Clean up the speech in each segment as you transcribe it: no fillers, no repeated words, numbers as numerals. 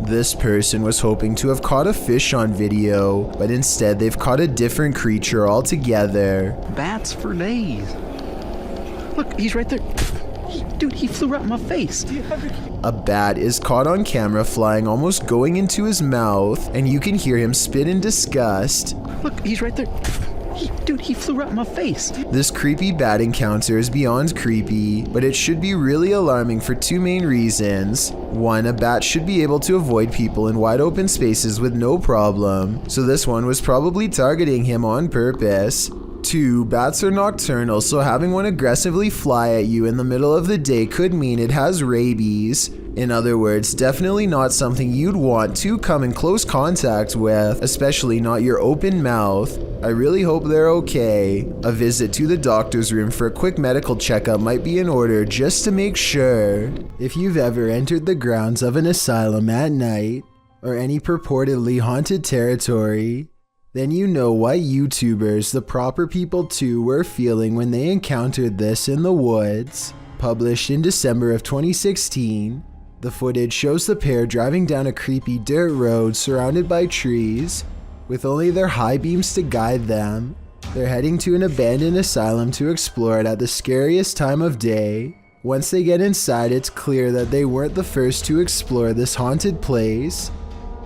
This person was hoping to have caught a fish on video, but instead they've caught a different creature altogether. Bats for days. Look, he's right there. Dude, he flew right in my face. A bat is caught on camera flying, almost going into his mouth, and you can hear him spit in disgust. Look, he's right there. Dude, he flew right in my face. This creepy bat encounter is beyond creepy, but it should be really alarming for two main reasons. One, a bat should be able to avoid people in wide open spaces with no problem, so this one was probably targeting him on purpose. Two, bats are nocturnal, so having one aggressively fly at you in the middle of the day could mean it has rabies. In other words, definitely not something you'd want to come in close contact with, especially not your open mouth. I really hope they're okay. A visit to the doctor's room for a quick medical checkup might be in order just to make sure. If you've ever entered the grounds of an asylum at night, or any purportedly haunted territory, then you know what YouTubers, the proper people too, were feeling when they encountered this in the woods. Published in December of 2016, the footage shows the pair driving down a creepy dirt road surrounded by trees, with only their high beams to guide them. They're heading to an abandoned asylum to explore it at the scariest time of day. Once they get inside, it's clear that they weren't the first to explore this haunted place.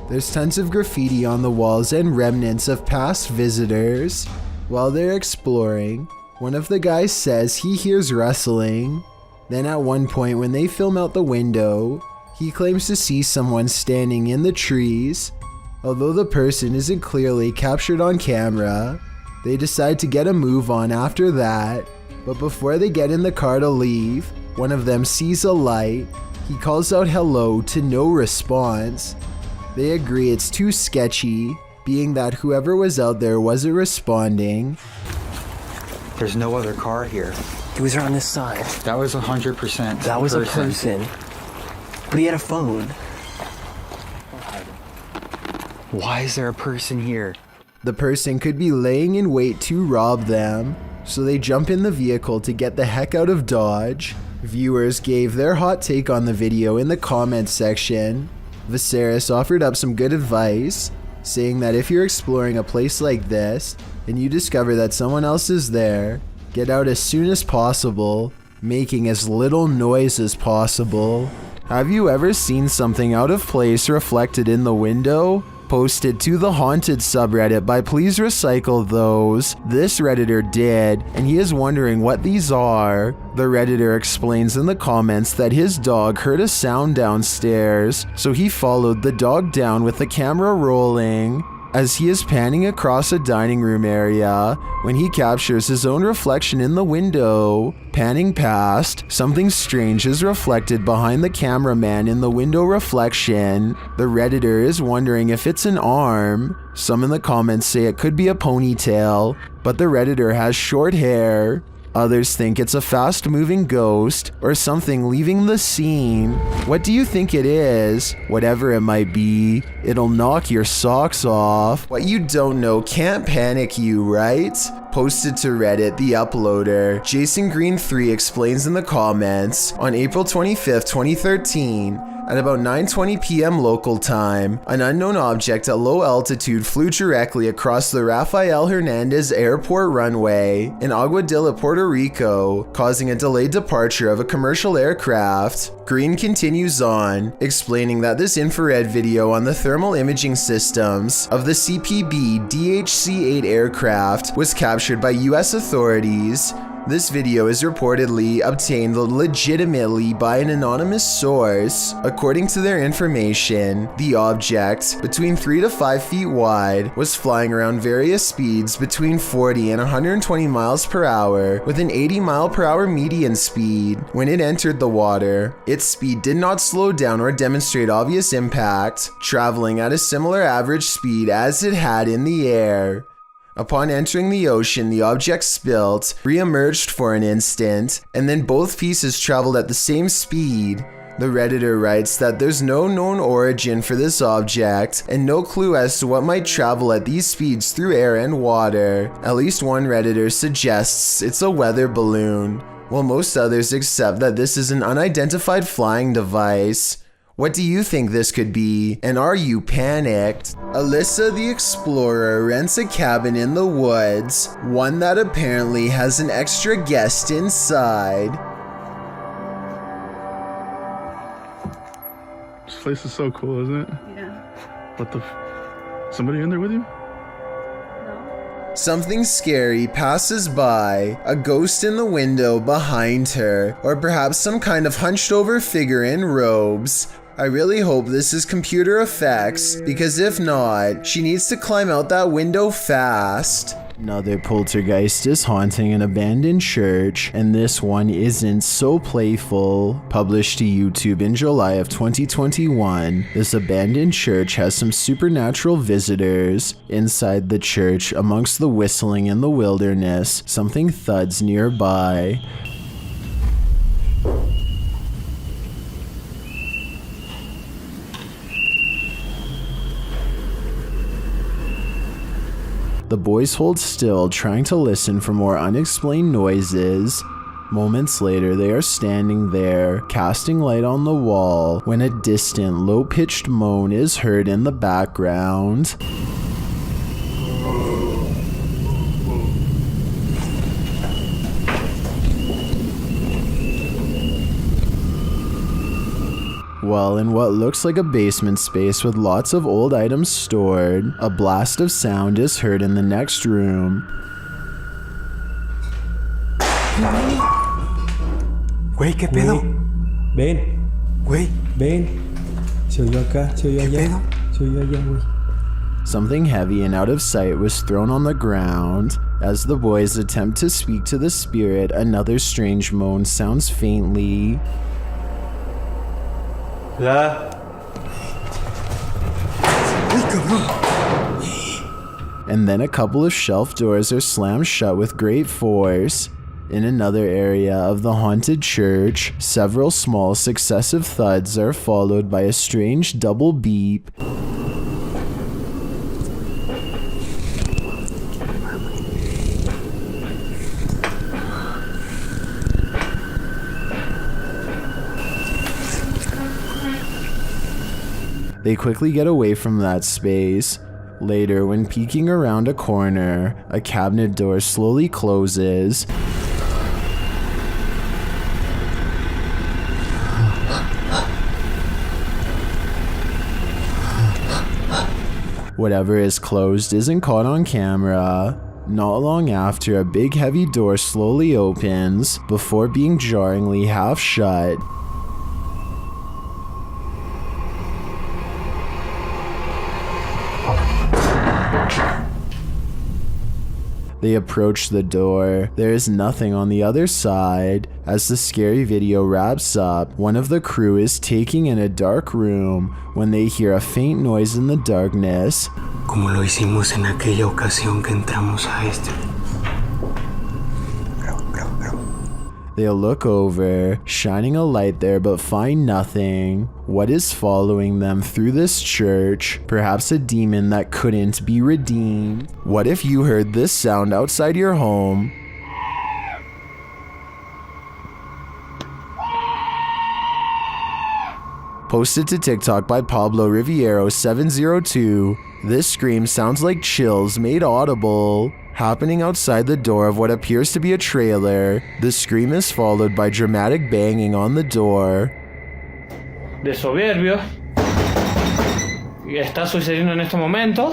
There's tons of graffiti on the walls and remnants of past visitors. While they're exploring, one of the guys says he hears rustling. Then at one point when they film out the window, he claims to see someone standing in the trees. Although the person isn't clearly captured on camera, they decide to get a move on after that. But before they get in the car to leave, one of them sees a light. He calls out hello to no response. They agree it's too sketchy, being that whoever was out there wasn't responding. There's no other car here. He was on this side. That was 100%. That was a person. But he had a phone. Why is there a person here? The person could be laying in wait to rob them, so they jump in the vehicle to get the heck out of Dodge. Viewers gave their hot take on the video in the comments section. Viserys offered up some good advice, saying that if you're exploring a place like this and you discover that someone else is there, get out as soon as possible, making as little noise as possible. Have you ever seen something out of place reflected in the window? Posted to the haunted subreddit by Please Recycle Those. This Redditor did, and he is wondering what these are. The Redditor explains in the comments that his dog heard a sound downstairs, so he followed the dog down with the camera rolling. As he is panning across a dining room area, when he captures his own reflection in the window. Panning past, something strange is reflected behind the cameraman in the window reflection. The Redditor is wondering if it's an arm. Some in the comments say it could be a ponytail, but the Redditor has short hair. Others think it's a fast-moving ghost or something leaving the scene. What do you think it is? Whatever it might be, it'll knock your socks off. What you don't know can't panic you, right? Posted to Reddit, the uploader, Jason Green 3 explains in the comments, on April 25th, 2013, at about 9:20 p.m. local time, an unknown object at low altitude flew directly across the Rafael Hernandez Airport runway in Aguadilla, Puerto Rico, causing a delayed departure of a commercial aircraft. Green continues on, explaining that this infrared video on the thermal imaging systems of the CPB DHC-8 aircraft was captured by US authorities. This video is reportedly obtained legitimately by an anonymous source. According to their information, the object, between 3 to 5 feet wide, was flying around various speeds between 40 and 120 miles per hour with an 80 mile per hour median speed. When it entered the water, its speed did not slow down or demonstrate obvious impact, traveling at a similar average speed as it had in the air. Upon entering the ocean, the object spilt, re-emerged for an instant, and then both pieces traveled at the same speed. The Redditor writes that there's no known origin for this object, and no clue as to what might travel at these speeds through air and water. At least one Redditor suggests it's a weather balloon, while most others accept that this is an unidentified flying device. What do you think this could be? And are you panicked? Alyssa the Explorer rents a cabin in the woods, one that apparently has an extra guest inside. This place is so cool, isn't it? Yeah. What the somebody in there with you? Something scary passes by, a ghost in the window behind her, or perhaps some kind of hunched over figure in robes. I really hope this is computer effects, because if not, she needs to climb out that window fast. Another poltergeist is haunting an abandoned church, and this one isn't so playful. Published to YouTube in July of 2021, this abandoned church has some supernatural visitors. Inside the church, amongst the whistling in the wilderness, something thuds nearby. The boys hold still, trying to listen for more unexplained noises. Moments later, they are standing there, casting light on the wall, when a distant, low-pitched moan is heard in the background. Well, in what looks like a basement space with lots of old items stored, a blast of sound is heard in the next room. Güey, ¿qué pedo? Ven, Güey, ven. Se oyó acá, se oyó ¿qué allá. pedo? Se oyó allá, güey. Something heavy and out of sight was thrown on the ground. As the boys attempt to speak to the spirit, another strange moan sounds faintly. Hola. Uy, cabrón. And then a couple of shelf doors are slammed shut with great force. In another area of the haunted church, several small successive thuds are followed by a strange double beep. They quickly get away from that space. Later, when peeking around a corner, a cabinet door slowly closes. Whatever is closed isn't caught on camera. Not long after, a big heavy door slowly opens before being jarringly half shut. They approach the door. There is nothing on the other side. As the scary video wraps up, one of the crew is taking in a dark room when they hear a faint noise in the darkness. Como lo hicimos en aquella ocasión que entramos a este. They'll look over, shining a light there but find nothing. What is following them through this church? Perhaps a demon that couldn't be redeemed? What if you heard this sound outside your home? Posted to TikTok by Pablo Riviero 702. This scream sounds like chills made audible. Happening outside the door of what appears to be a trailer, the scream is followed by dramatic banging on the door. De soberbio está sucediendo en este momento,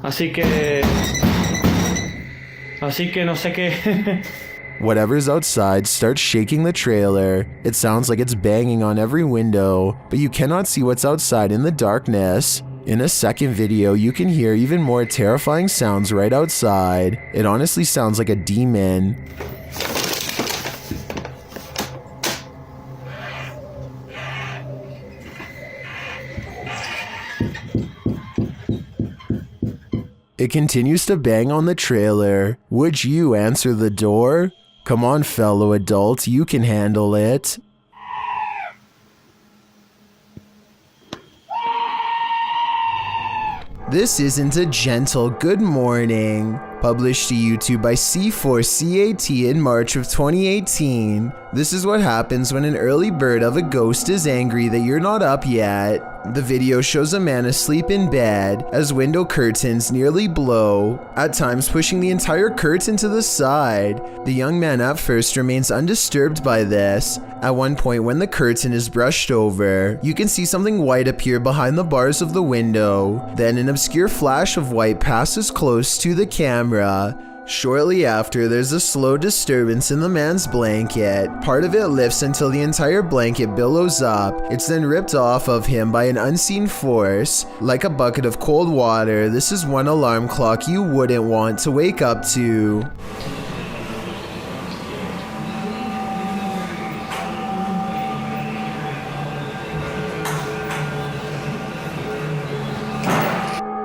así que no sé qué. Whatever's outside starts shaking the trailer. It sounds like it's banging on every window, but you cannot see what's outside in the darkness. In a second video, you can hear even more terrifying sounds right outside. It honestly sounds like a demon. It continues to bang on the trailer. Would you answer the door? Come on, fellow adult, you can handle it. This isn't a gentle good morning. Published to YouTube by C4CAT in March of 2018. This is what happens when an early bird of a ghost is angry that you're not up yet. The video shows a man asleep in bed as window curtains nearly blow, at times pushing the entire curtain to the side. The young man at first remains undisturbed by this. At one point when the curtain is brushed over, you can see something white appear behind the bars of the window. Then an obscure flash of white passes close to the camera. Shortly after, there's a slow disturbance in the man's blanket. Part of it lifts until the entire blanket billows up. It's then ripped off of him by an unseen force. Like a bucket of cold water, this is one alarm clock you wouldn't want to wake up to.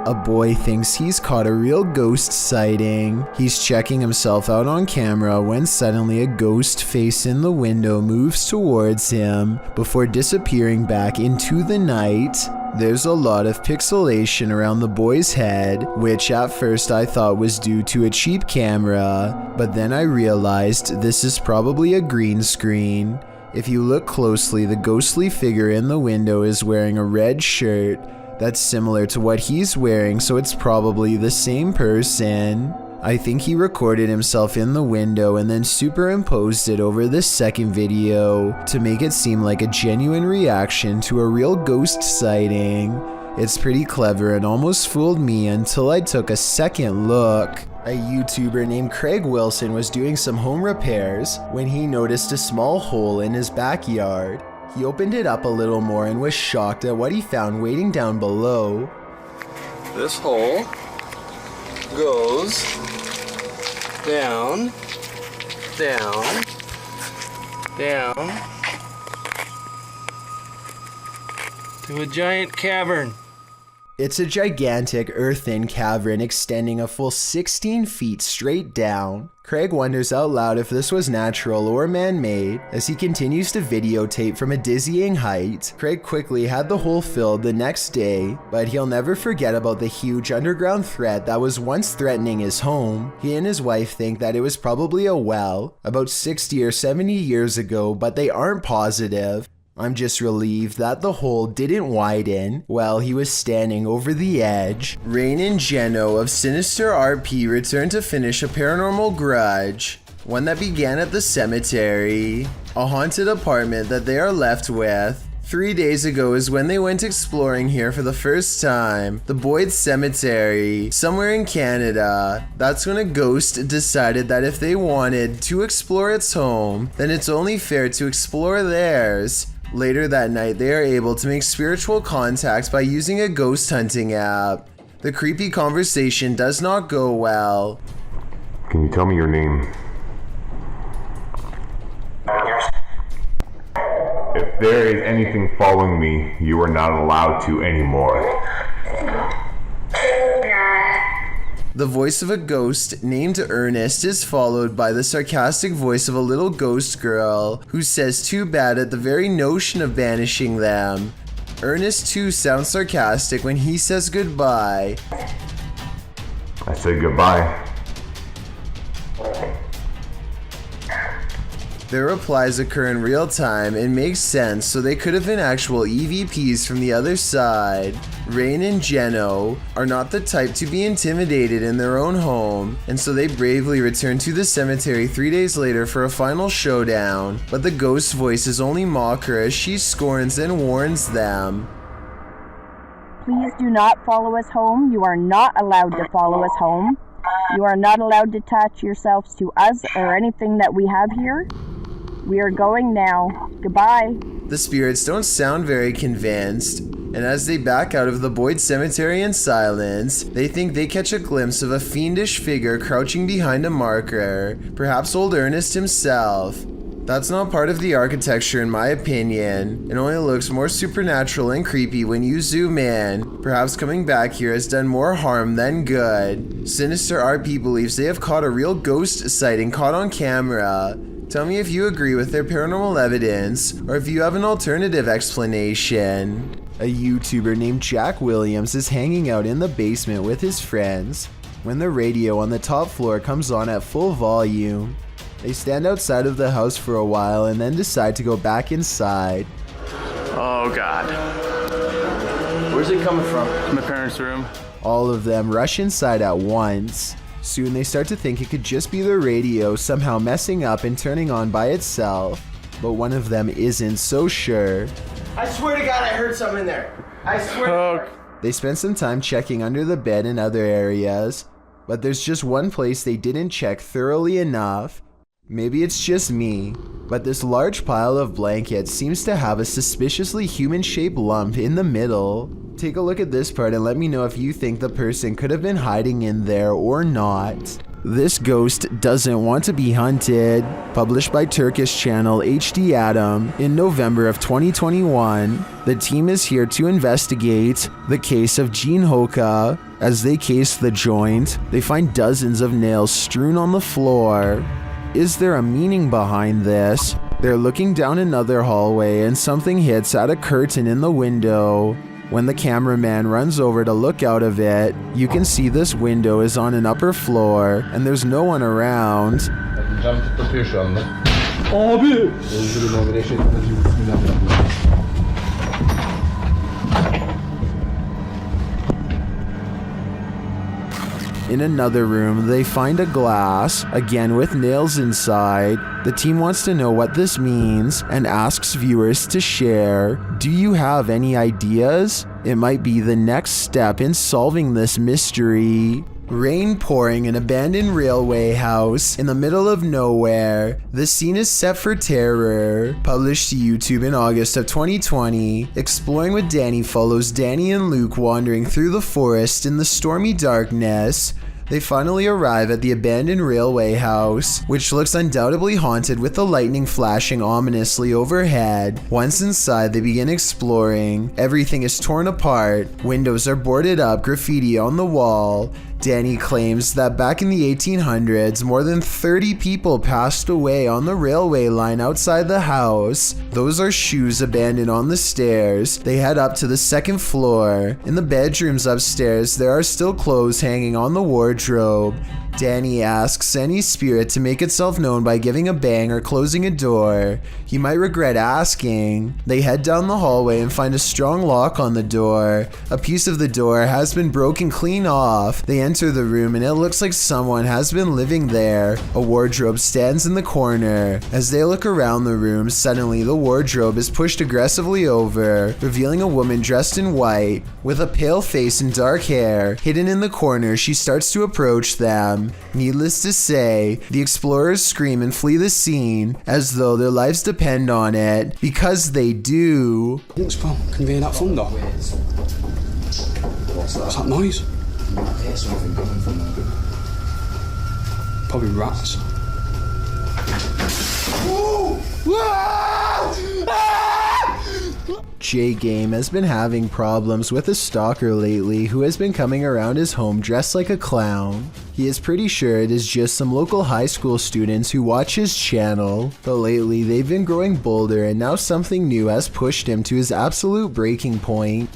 A boy thinks he's caught a real ghost sighting. He's checking himself out on camera when suddenly a ghost face in the window moves towards him before disappearing back into the night. There's a lot of pixelation around the boy's head, which at first I thought was due to a cheap camera, but then I realized this is probably a green screen. If you look closely, the ghostly figure in the window is wearing a red shirt that's similar to what he's wearing, so it's probably the same person. I think he recorded himself in the window and then superimposed it over this second video to make it seem like a genuine reaction to a real ghost sighting. It's pretty clever and almost fooled me until I took a second look. A YouTuber named Craig Wilson was doing some home repairs when he noticed a small hole in his backyard. He opened it up a little more and was shocked at what he found waiting down below. This hole goes down, down, down to a giant cavern. It's a gigantic earthen cavern extending a full 16 feet straight down. Craig wonders out loud if this was natural or man-made as he continues to videotape from a dizzying height. Craig quickly had the hole filled the next day, but he'll never forget about the huge underground threat that was once threatening his home. He and his wife think that it was probably a well about 60 or 70 years ago, but they aren't positive. I'm just relieved that the hole didn't widen while he was standing over the edge. Rain and Jeno of Sinister RP return to finish a paranormal grudge, one that began at the cemetery, a haunted apartment that they are left with. 3 days ago is when they went exploring here for the first time, the Boyd Cemetery, somewhere in Canada. That's when a ghost decided that if they wanted to explore its home, then it's only fair to explore theirs. Later that night, they are able to make spiritual contact by using a ghost hunting app. The creepy conversation does not go well. Can you tell me your name? If there is anything following me, you are not allowed to anymore. The voice of a ghost named Ernest is followed by the sarcastic voice of a little ghost girl who says too bad at the very notion of banishing them. Ernest too sounds sarcastic when he says goodbye. I said goodbye. Their replies occur in real time and make sense, so they could have been actual EVPs from the other side. Rain and Jeno are not the type to be intimidated in their own home, and so they bravely return to the cemetery 3 days later for a final showdown, but the ghost's voices only mock her as she scorns and warns them. Please do not follow us home. You are not allowed to follow us home. You are not allowed to attach yourselves to us or anything that we have here. We are going now. Goodbye. The spirits don't sound very convinced, and as they back out of the Boyd Cemetery in silence, they think they catch a glimpse of a fiendish figure crouching behind a marker, perhaps old Ernest himself. That's not part of the architecture in my opinion. It only looks more supernatural and creepy when you zoom in. Perhaps coming back here has done more harm than good. Sinister RP believes they have caught a real ghost sighting caught on camera. Tell me if you agree with their paranormal evidence, or if you have an alternative explanation. A YouTuber named Jack Williams is hanging out in the basement with his friends when the radio on the top floor comes on at full volume. They stand outside of the house for a while and then decide to go back inside. Oh God. Where's it coming from? My parents' room. All of them rush inside at once. Soon they start to think it could just be the radio somehow messing up and turning on by itself, but one of them isn't so sure. I swear to God I heard something in there. I swear. Oh. They spend some time checking under the bed and other areas, but there's just one place they didn't check thoroughly enough. Maybe it's just me, but this large pile of blankets seems to have a suspiciously human-shaped lump in the middle. Take a look at this part and let me know if you think the person could have been hiding in there or not. This ghost doesn't want to be hunted. Published by Turkish channel HD Adam in November of 2021. The team is here to investigate the case of Jean Hoka. As they case the joint, they find dozens of nails strewn on the floor. Is there a meaning behind this? They're looking down another hallway and something hits at a curtain in the window. When the cameraman runs over to look out of it, you can see this window is on an upper floor and there's no one around. In another room, they find a glass, again with nails inside. The team wants to know what this means and asks viewers to share. Do you have any ideas? It might be the next step in solving this mystery. Rain pouring in an abandoned railway house in the middle of nowhere. The scene is set for terror. Published to YouTube in August of 2020. Exploring with Danny follows Danny and Luke wandering through the forest in the stormy darkness. They finally arrive at the abandoned railway house, which looks undoubtedly haunted with the lightning flashing ominously overhead. Once inside, they begin exploring. Everything is torn apart. Windows are boarded up, graffiti on the wall. Danny claims that back in the 1800s, more than 30 people passed away on the railway line outside the house. Those are shoes abandoned on the stairs. They head up to the second floor. In the bedrooms upstairs, there are still clothes hanging on the wardrobe. Danny asks any spirit to make itself known by giving a bang or closing a door. He might regret asking. They head down the hallway and find a strong lock on the door. A piece of the door has been broken clean off. They enter the room and it looks like someone has been living there. A wardrobe stands in the corner. As they look around the room, suddenly the wardrobe is pushed aggressively over, revealing a woman dressed in white with a pale face and dark hair. Hidden in the corner, she starts to approach them. Needless to say, the explorers scream and flee the scene as though their lives depend on it, because they do. Looks fun. Can you hear that thunder? What's that noise? Probably rats. J-Game has been having problems with a stalker lately who has been coming around his home dressed like a clown. He is pretty sure it is just some local high school students who watch his channel, but lately they've been growing bolder and now something new has pushed him to his absolute breaking point.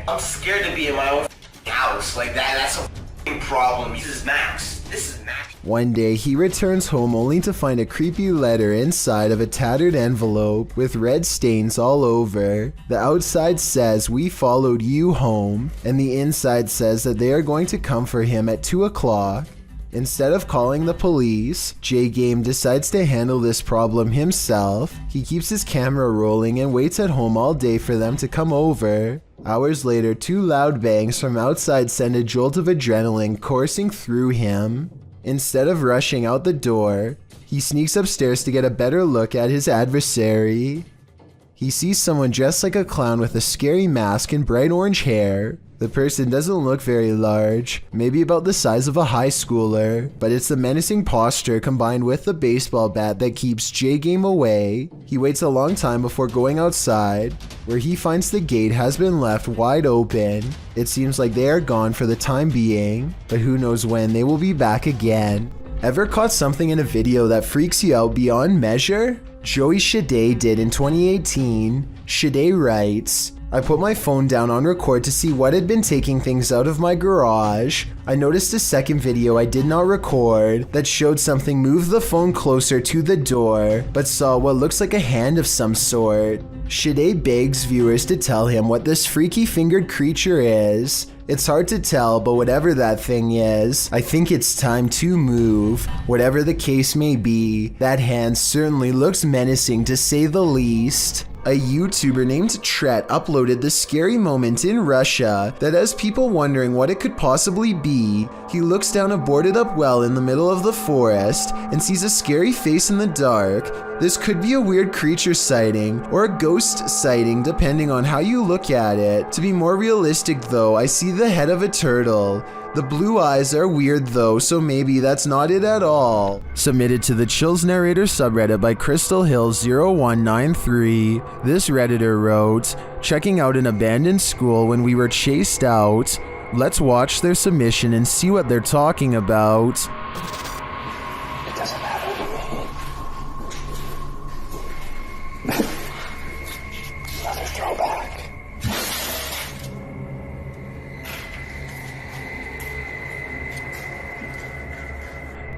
I'm scared to be in my own house like that. That's a problem. This is Max. One day, he returns home only to find a creepy letter inside of a tattered envelope with red stains all over. The outside says, "We followed you home," and the inside says that they are going to come for him at 2 o'clock. Instead of calling the police, J-Game decides to handle this problem himself. He keeps his camera rolling and waits at home all day for them to come over. Hours later, 2 loud bangs from outside send a jolt of adrenaline coursing through him. Instead of rushing out the door, he sneaks upstairs to get a better look at his adversary. He sees someone dressed like a clown with a scary mask and bright orange hair. The person doesn't look very large, maybe about the size of a high schooler, but it's the menacing posture combined with the baseball bat that keeps J-Game away. He waits a long time before going outside, where he finds the gate has been left wide open. It seems like they are gone for the time being, but who knows when they will be back again. Ever caught something in a video that freaks you out beyond measure? Joey Shade did in 2018. Shade writes, I put my phone down on record to see what had been taking things out of my garage. I noticed a second video I did not record that showed something move the phone closer to the door, but saw what looks like a hand of some sort. Shade begs viewers to tell him what this freaky fingered creature is. It's hard to tell, but whatever that thing is, I think it's time to move. Whatever the case may be, that hand certainly looks menacing to say the least. A YouTuber named Tret uploaded this scary moment in Russia that has people wondering what it could possibly be. He looks down a boarded up well in the middle of the forest and sees a scary face in the dark. This could be a weird creature sighting or a ghost sighting depending on how you look at it. To be more realistic though, I see the head of a turtle. The blue eyes are weird though, so maybe that's not it at all. Submitted to the Chills Narrator subreddit by Crystal Hills 0193. This redditor wrote, "Checking out an abandoned school when we were chased out. Let's watch their submission and see what they're talking about." It doesn't matter to me. Another throwback.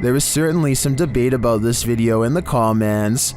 There was certainly some debate about this video in the comments.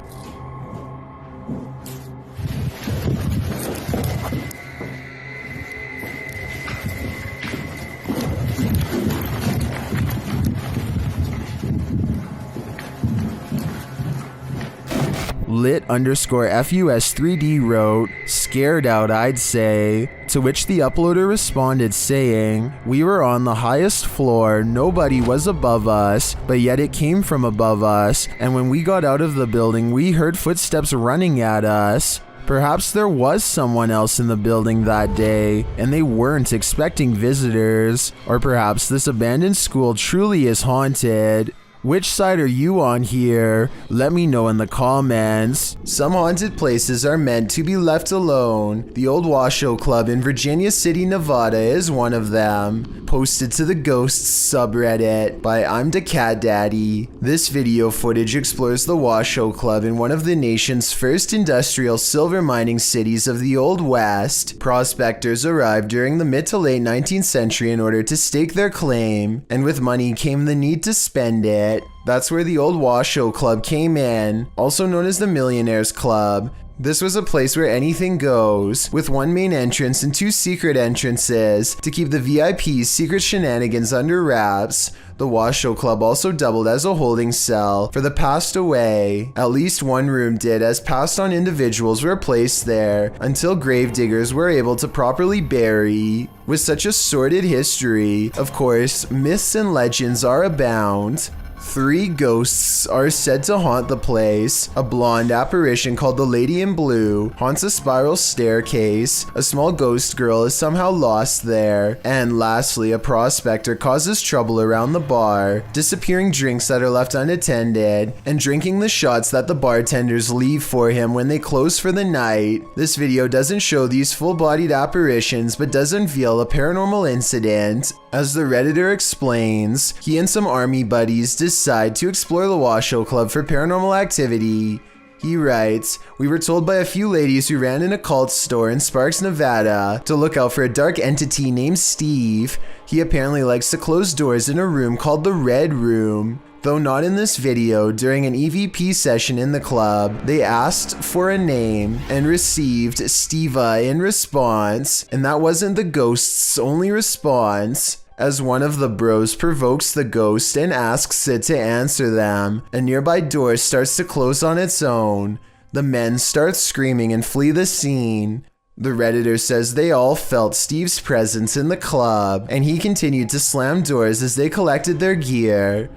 Lit_FUS3D wrote, "Scared out I'd say," to which the uploader responded saying, "We were on the highest floor, nobody was above us, but yet it came from above us, and when we got out of the building we heard footsteps running at us. Perhaps there was someone else in the building that day, and they weren't expecting visitors. Or perhaps this abandoned school truly is haunted. Which side are you on here? Let me know in the comments." Some haunted places are meant to be left alone. The old Washo Club in Virginia City, Nevada is one of them. Posted to the Ghosts subreddit by I'm the Cat Daddy. This video footage explores the Washo Club in one of the nation's first industrial silver mining cities of the Old West. Prospectors arrived during the mid to late 19th century in order to stake their claim, and with money came the need to spend it. That's where the old Washo Club came in, also known as the Millionaires Club. This was a place where anything goes, with one main entrance and two secret entrances to keep the VIP's secret shenanigans under wraps. The Washo Club also doubled as a holding cell for the passed away. At least one room did, as passed on individuals were placed there until gravediggers were able to properly bury. With such a sordid history, of course, myths and legends are abound. 3 ghosts are said to haunt the place. A blonde apparition called the Lady in Blue haunts a spiral staircase. A small ghost girl is somehow lost there. And lastly, a prospector causes trouble around the bar, disappearing drinks that are left unattended, and drinking the shots that the bartenders leave for him when they close for the night. This video doesn't show these full-bodied apparitions, but does unveil a paranormal incident. As the Redditor explains, he and some army buddies decide to explore the Washo Club for paranormal activity. He writes, "We were told by a few ladies who ran an occult store in Sparks, Nevada, to look out for a dark entity named Steve. He apparently likes to close doors in a room called the Red Room." Though not in this video, during an EVP session in the club, they asked for a name and received Steva in response, and that wasn't the ghost's only response. As one of the bros provokes the ghost and asks it to answer them, a nearby door starts to close on its own. The men start screaming and flee the scene. The Redditor says they all felt Steve's presence in the club, and he continued to slam doors as they collected their gear.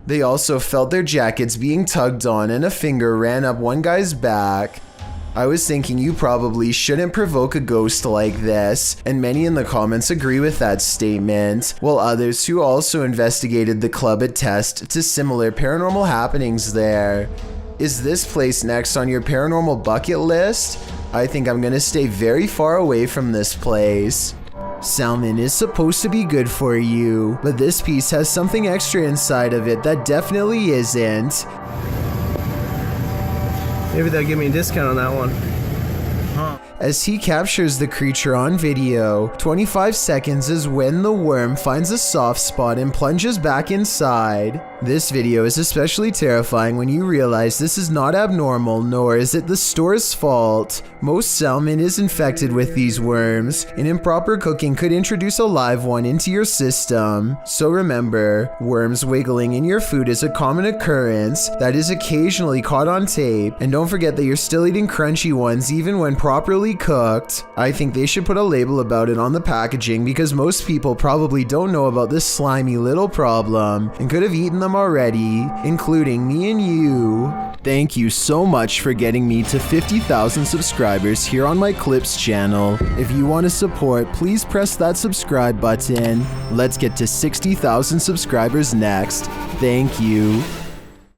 They also felt their jackets being tugged on, and a finger ran up one guy's back. I was thinking you probably shouldn't provoke a ghost like this, and many in the comments agree with that statement, while others who also investigated the club attest to similar paranormal happenings there. Is this place next on your paranormal bucket list? I think I'm gonna stay very far away from this place. Salmon is supposed to be good for you, but this piece has something extra inside of it that definitely isn't. Maybe they'll give me a discount on that one. as he captures the creature on video. 25 seconds is when the worm finds a soft spot and plunges back inside. This video is especially terrifying when you realize this is not abnormal, nor is it the store's fault. Most salmon is infected with these worms, and improper cooking could introduce a live one into your system. So remember, worms wiggling in your food is a common occurrence that is occasionally caught on tape, and don't forget that you're still eating crunchy ones even when properly cooked. I think they should put a label about it on the packaging because most people probably don't know about this slimy little problem and could have eaten them already, including me and you. Thank you so much for getting me to 50,000 subscribers here on my Clips channel. If you want to support, please press that subscribe button. Let's get to 60,000 subscribers next. Thank you.